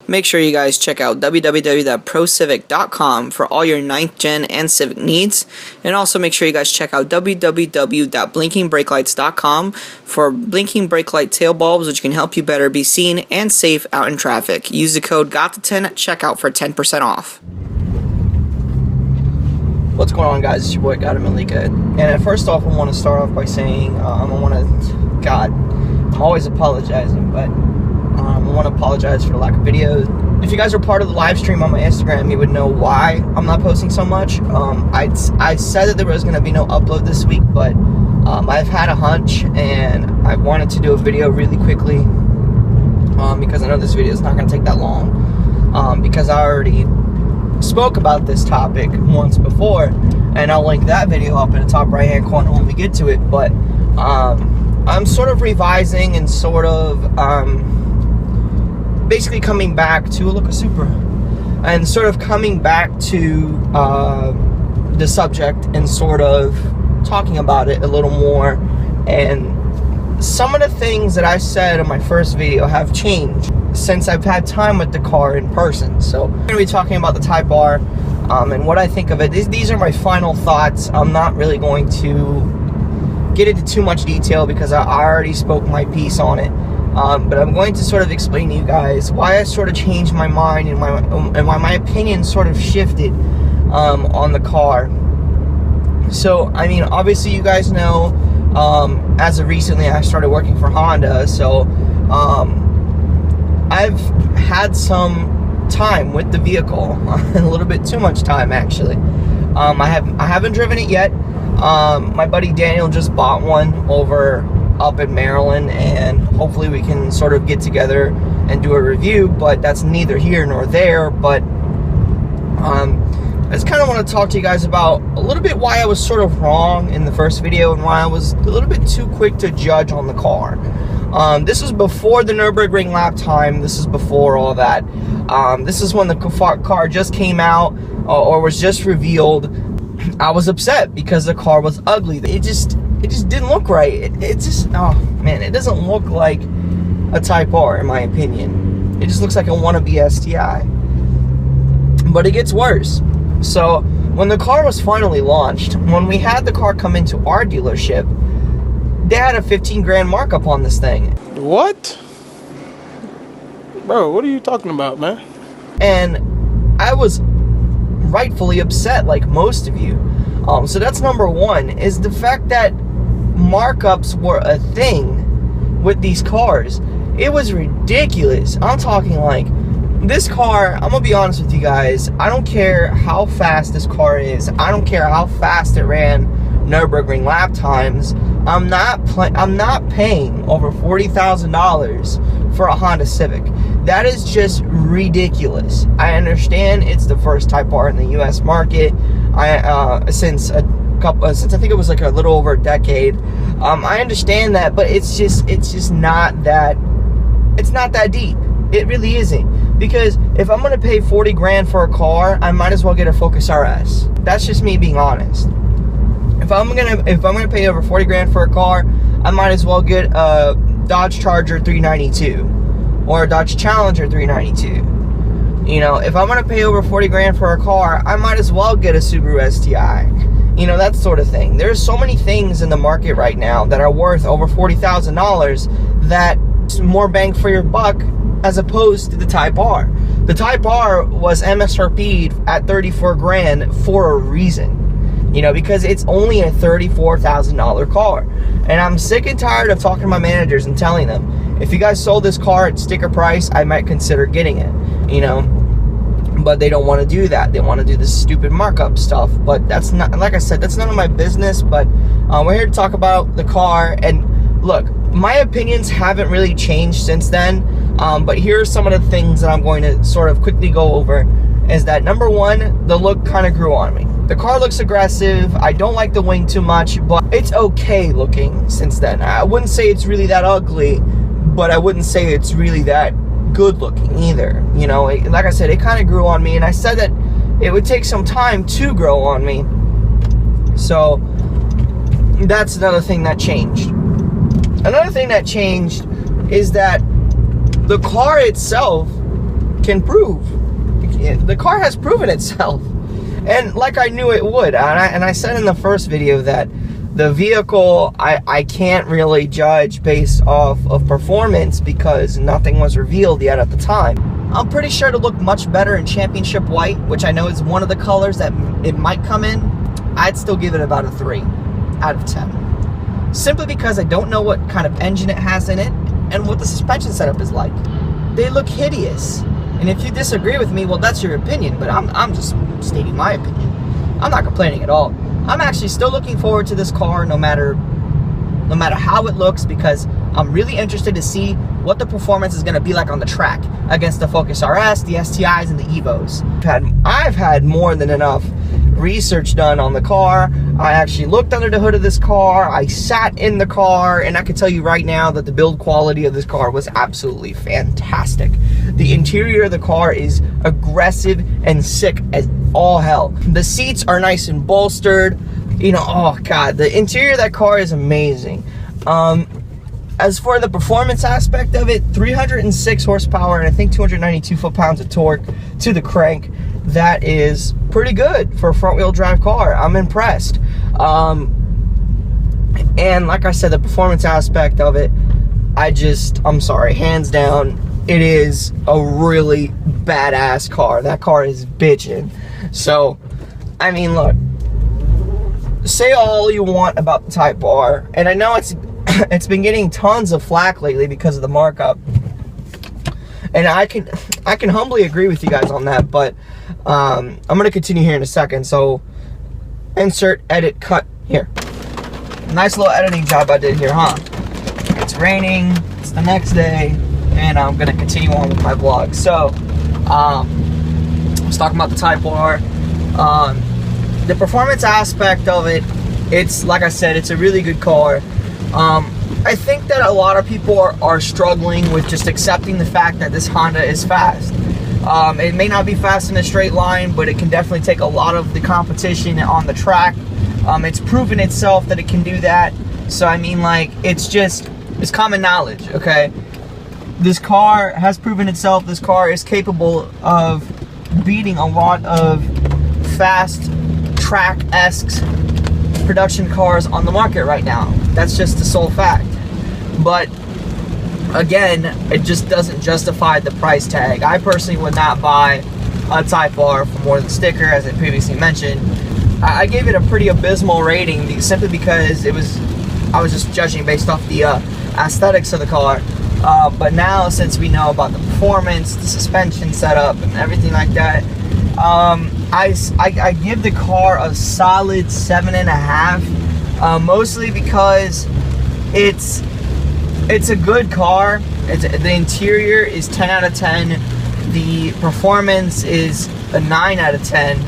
make sure you guys check out www.procivic.com for all your 9th gen and Civic needs. And also make sure you guys check out www.blinkingbrakelights.com for blinking brake light tail bulbs, which can help you better be seen and safe out in traffic. Use the code GOT10 at checkout for 10% off. What's going on, guys? It's your boy God Malika. And first off, I want to start off by saying I'm always apologizing, but I want to apologize for the lack of videos. If you guys are part of the live stream on my Instagram, you would know why I'm not posting so much. I said that there was going to be no upload this week, but I've had a hunch, and I wanted to do a video really quickly because I know this video is not going to take that long because I already spoke about this topic once before, and I'll link that video up in the top right hand corner when we get to it. But I'm sort of revising and sort of basically coming back to look a Supra and sort of coming back to the subject and sort of talking about it a little more. And some of the things that I said in my first video have changed since I've had time with the car in person. So I'm going to be talking about the Type R and what I think of it. These are my final thoughts. I'm not really going to get into too much detail because I already spoke my piece on it. But I'm going to sort of explain to you guys why I sort of changed my mind and why my opinion sort of shifted on the car. So, I mean, obviously you guys know, as of recently I started working for Honda, so I've had some time with the vehicle, a little bit too much time actually. I haven't driven it yet. My buddy Daniel just bought one over up in Maryland, and hopefully we can sort of get together and do a review, but that's neither here nor there. But I just kind of want to talk to you guys about a little bit why I was sort of wrong in the first video and why I was a little bit too quick to judge on the car. This was before the Nürburgring lap time. This is before all that. This is when the car just came out or was just revealed. I was upset because the car was ugly. It just didn't look right. It just, oh man, it doesn't look like a Type R in my opinion. It just looks like a wannabe STI. But it gets worse. So when the car was finally launched, when we had the car come into our dealership, they had a 15 grand markup on this thing. What? Bro, what are you talking about, man? And I was rightfully upset, like most of you. So that's number one, is the fact that markups were a thing with these cars. It was ridiculous. I'm talking like, this car, I'm gonna be honest with you guys, I don't care how fast this car is, I don't care how fast it ran Nürburgring lap times, I'm not paying over $40,000 for a Honda Civic. That is just ridiculous. I understand it's the first Type R in the US market. Since I think it was like a little over a decade. I understand that, but it's just not that, it's not that deep. It really isn't. Because if I'm gonna pay 40 grand for a car, I might as well get a Focus RS. That's just me being honest. If I'm gonna pay over 40 grand for a car, I might as well get a Dodge Charger 392 or a Dodge Challenger 392. You know, if I'm gonna pay over 40 grand for a car, I might as well get a Subaru STI. You know, that sort of thing. There's so many things in the market right now that are worth over $40,000 that's more bang for your buck as opposed to the Type R. The Type R was MSRP'd at 34 grand for a reason. You know, because it's only a $34,000 car. And I'm sick and tired of talking to my managers and telling them, if you guys sold this car at sticker price, I might consider getting it. You know, but they don't want to do that. They want to do this stupid markup stuff. But that's not, like I said, that's none of my business. But we're here to talk about the car. And look, my opinions haven't really changed since then. But here are some of the things that I'm going to sort of quickly go over. Is that number one, the look kind of grew on me. The car looks aggressive. I don't like the wing too much, but it's okay looking since then. I wouldn't say it's really that ugly, but I wouldn't say it's really that good looking either. You know, like I said, it kind of grew on me, and I said that it would take some time to grow on me. So that's another thing that changed. Another thing that changed is that the car itself can prove. The car has proven itself, and like I knew it would. And I said in the first video that the vehicle, I can't really judge based off of performance because nothing was revealed yet at the time. I'm pretty sure it'll look much better in championship white, which I know is one of the colors that it might come in. I'd still give it about a 3 out of 10. Simply because I don't know what kind of engine it has in it and what the suspension setup is like. They look hideous. And if you disagree with me, well, that's your opinion, but I'm just stating my opinion. I'm not complaining at all. I'm actually still looking forward to this car no matter how it looks, because I'm really interested to see what the performance is going to be like on the track against the Focus RS, the STIs, and the Evos. I've had more than enough research done on the car. I actually looked under the hood of this car. I sat in the car, and I can tell you right now that the build quality of this car was absolutely fantastic. The interior of the car is aggressive and sick as all hell. The seats are nice and bolstered. You know, oh god, the interior of that car is amazing. As for the performance aspect of it, 306 horsepower and I think 292 foot-pounds of torque to the crank. That is pretty good for a front-wheel drive car. I'm impressed. And like I said, the performance aspect of it, I'm sorry, hands down, it is a really badass car. That car is bitchin'. So, I mean, look, say all you want about the Type R, and I know it's been getting tons of flack lately because of the markup, and I can humbly agree with you guys on that, but I'm gonna continue here in a second. So insert, edit, cut here. Nice little editing job I did here, huh? It's raining, it's the next day, and I'm gonna continue on with my vlog. So I was talking about the Type R. The performance aspect of it, it's like I said, it's a really good car. I think that a lot of people are struggling with just accepting the fact that this Honda is fast. It may not be fast in a straight line, but it can definitely take a lot of the competition on the track. It's proven itself that it can do that. So I mean, like, it's common knowledge, okay? This car has proven itself. This car is capable of beating a lot of fast track-esque production cars on the market right now. That's just the sole fact. But again, it just doesn't justify the price tag. I personally would not buy a Type R for more than sticker, as I previously mentioned. I gave it a pretty abysmal rating simply because I was just judging based off the aesthetics of the car. But now, since we know about the performance, the suspension setup, and everything like that, I give the car a solid 7.5, mostly because it's a good car. The interior is 10 out of 10. The performance is a 9 out of 10,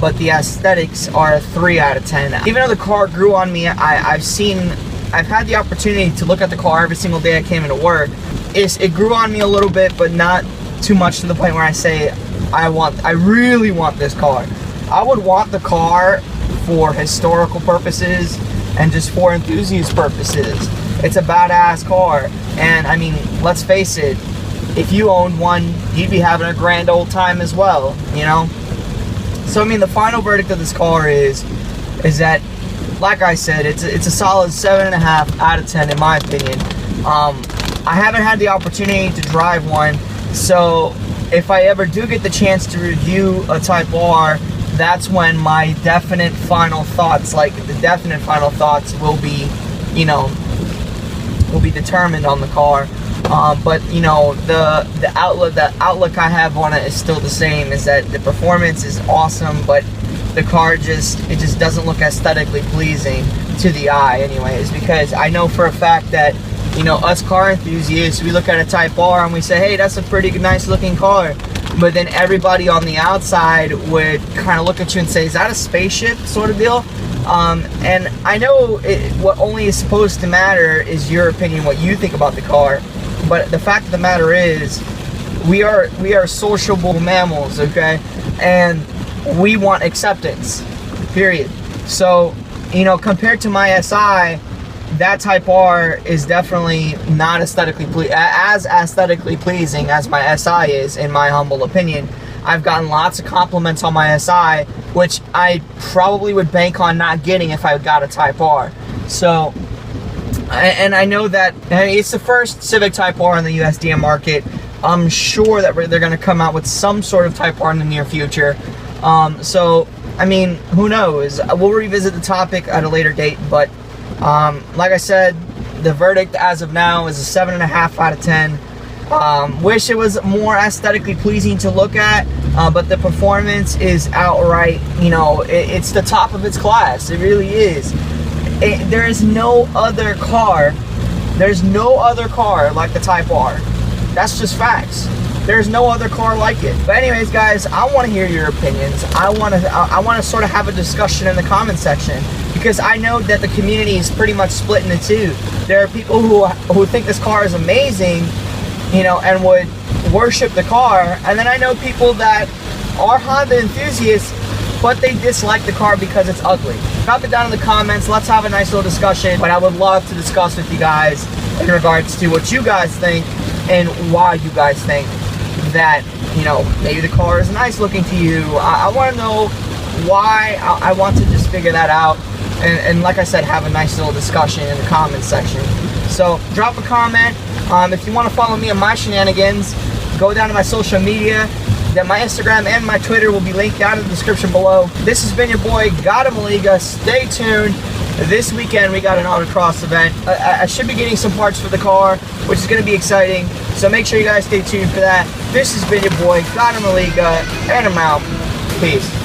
but the aesthetics are a 3 out of 10. Even though the car grew on me, I've had the opportunity to look at the car every single day I came into work. It grew on me a little bit, but not too much to the point where I say I really want this car. I would want the car for historical purposes and just for enthusiast purposes. It's a badass car, and I mean, let's face it, if you owned one, you'd be having a grand old time as well, you know? So I mean, the final verdict of this car is that, like I said, it's a solid 7.5 out of 10 in my opinion. I haven't had the opportunity to drive one, so if I ever do get the chance to review a Type R, that's when my definite final thoughts, will be, you know, will be determined on the car. But you know, the outlook I have on it is still the same, is that the performance is awesome, but the car just doesn't look aesthetically pleasing to the eye anyways, because I know for a fact that, you know, us car enthusiasts, we look at a Type R and we say, hey, that's a pretty nice looking car, but then everybody on the outside would kind of look at you and say, is that a spaceship sort of deal? And I know what only is supposed to matter is your opinion, what you think about the car, but the fact of the matter is, we are sociable mammals, okay? And we want acceptance, period. So, you know, compared to my SI, that Type R is definitely not as aesthetically pleasing as my SI is, in my humble opinion. I've gotten lots of compliments on my SI, which I probably would bank on not getting if I got a Type R. So, and I know that it's the first Civic Type R in the USDM market. I'm sure that they're going to come out with some sort of Type R in the near future. So, I mean, who knows? We'll revisit the topic at a later date, but like I said, the verdict as of now is a 7.5 out of 10. Wish it was more aesthetically pleasing to look at, but the performance is outright, it's the top of its class. It really is. There is no other car. There's no other car like the Type R. That's just facts. There's no other car like it. But anyways, guys, I want to hear your opinions. I want to sort of have a discussion in the comment section, because I know that the community is pretty much split into two. There are people who think this car is amazing, and would worship the car, and then I know people that are Honda enthusiasts, but they dislike the car because it's ugly. Drop it down in the comments. Let's have a nice little discussion. But I would love to discuss with you guys in regards to what you guys think and why you guys think that, maybe the car is nice looking to you. I want to know why. I want to just figure that out. And like I said, have a nice little discussion in the comments section. So drop a comment. If you want to follow me on my shenanigans, go down to my social media. That my Instagram and my Twitter will be linked down in the description below. This has been your boy, God of Maliga. Stay tuned. This weekend we got an autocross event. I should be getting some parts for the car, which is going to be exciting. So make sure you guys stay tuned for that. This has been your boy, God of Maliga, and I'm out. Peace.